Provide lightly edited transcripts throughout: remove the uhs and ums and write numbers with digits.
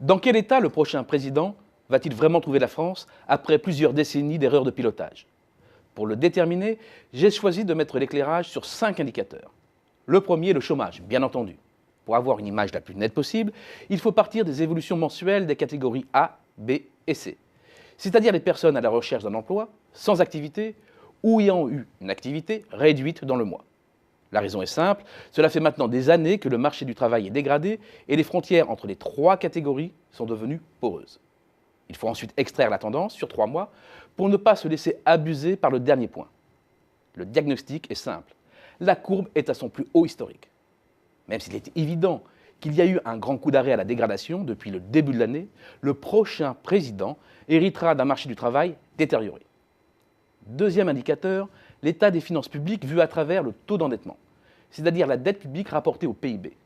Dans quel état le prochain président va-t-il vraiment trouver la France après plusieurs décennies d'erreurs de pilotage? Pour le déterminer, j'ai choisi de mettre l'éclairage sur 5 indicateurs. Le premier, le chômage, bien entendu. Pour avoir une image la plus nette possible, il faut partir des évolutions mensuelles des catégories A, B et C, c'est-à-dire les personnes à la recherche d'un emploi, sans activité ou ayant eu une activité réduite dans le mois. La raison est simple, cela fait maintenant des années que le marché du travail est dégradé et les frontières entre les 3 catégories sont devenues poreuses. Il faut ensuite extraire la tendance sur 3 mois pour ne pas se laisser abuser par le dernier point. Le diagnostic est simple. La courbe est à son plus haut historique. Même s'il est évident qu'il y a eu un grand coup d'arrêt à la dégradation depuis le début de l'année, le prochain président héritera d'un marché du travail détérioré. Deuxième indicateur, l'état des finances publiques vu à travers le taux d'endettement, c'est-à-dire la dette publique rapportée au PIB.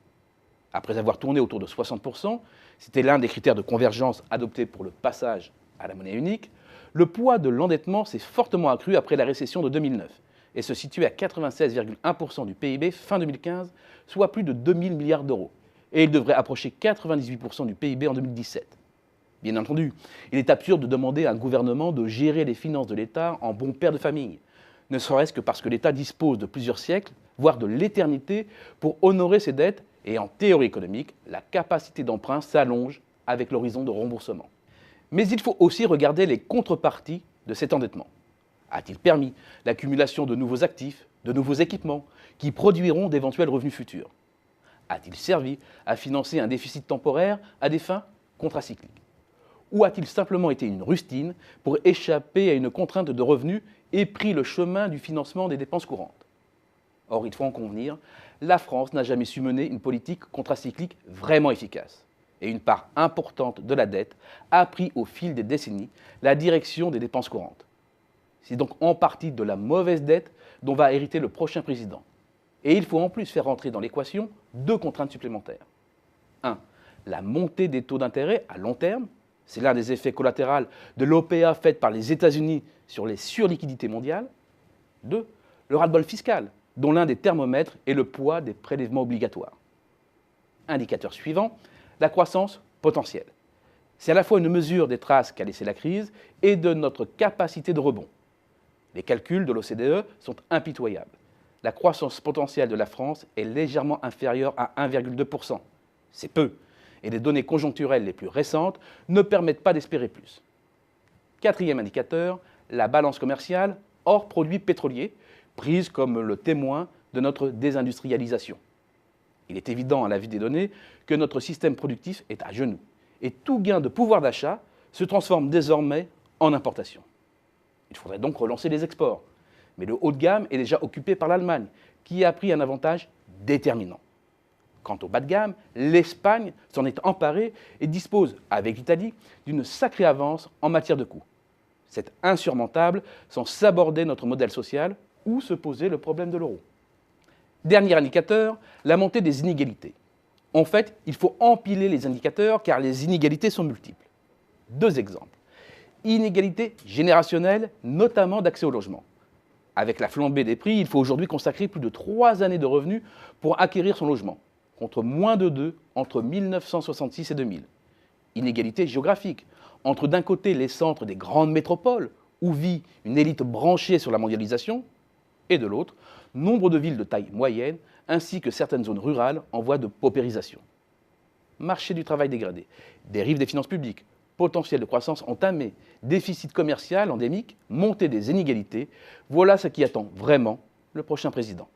Après avoir tourné autour de 60%, c'était l'un des critères de convergence adoptés pour le passage à la monnaie unique, le poids de l'endettement s'est fortement accru après la récession de 2009 et se situait à 96,1% du PIB fin 2015, soit plus de 2000 milliards d'euros. Et il devrait approcher 98% du PIB en 2017. Bien entendu, il est absurde de demander à un gouvernement de gérer les finances de l'État en bon père de famille, ne serait-ce que parce que l'État dispose de plusieurs siècles, voire de l'éternité, pour honorer ses dettes et en théorie économique, la capacité d'emprunt s'allonge avec l'horizon de remboursement. Mais il faut aussi regarder les contreparties de cet endettement. A-t-il permis l'accumulation de nouveaux actifs, de nouveaux équipements qui produiront d'éventuels revenus futurs? A-t-il servi à financer un déficit temporaire à des fins contracycliques? Ou a-t-il simplement été une rustine pour échapper à une contrainte de revenus et pris le chemin du financement des dépenses courantes? Or, il faut en convenir, la France n'a jamais su mener une politique contracyclique vraiment efficace. Et une part importante de la dette a pris au fil des décennies la direction des dépenses courantes. C'est donc en partie de la mauvaise dette dont va hériter le prochain président. Et il faut en plus faire entrer dans l'équation 2 contraintes supplémentaires. 1. La montée des taux d'intérêt à long terme. C'est l'un des effets collatéraux de l'OPA faite par les États-Unis sur les surliquidités mondiales. 2. Le ras-le-bol fiscal, dont l'un des thermomètres est le poids des prélèvements obligatoires. Indicateur suivant, la croissance potentielle. C'est à la fois une mesure des traces qu'a laissé la crise et de notre capacité de rebond. Les calculs de l'OCDE sont impitoyables. La croissance potentielle de la France est légèrement inférieure à 1,2%. C'est peu, et les données conjoncturelles les plus récentes ne permettent pas d'espérer plus. Quatrième indicateur, la balance commerciale hors produits pétroliers, prise comme le témoin de notre désindustrialisation. Il est évident à la vue des données que notre système productif est à genoux, et tout gain de pouvoir d'achat se transforme désormais en importation. Il faudrait donc relancer les exports. Mais le haut de gamme est déjà occupé par l'Allemagne, qui a pris un avantage déterminant. Quant au bas de gamme, l'Espagne s'en est emparée et dispose, avec l'Italie, d'une sacrée avance en matière de coûts. C'est insurmontable sans s'aborder notre modèle social ou se poser le problème de l'euro. Dernier indicateur, la montée des inégalités. En fait, il faut empiler les indicateurs car les inégalités sont multiples. 2 exemples. Inégalité générationnelle, notamment d'accès au logement. Avec la flambée des prix, il faut aujourd'hui consacrer plus de 3 années de revenus pour acquérir son logement, contre moins de 2 entre 1966 et 2000. Inégalité géographique, entre d'un côté les centres des grandes métropoles, où vit une élite branchée sur la mondialisation, et de l'autre, nombre de villes de taille moyenne, ainsi que certaines zones rurales en voie de paupérisation. Marché du travail dégradé, dérive des finances publiques, potentiel de croissance entamé, déficit commercial endémique, montée des inégalités, voilà ce qui attend vraiment le prochain président.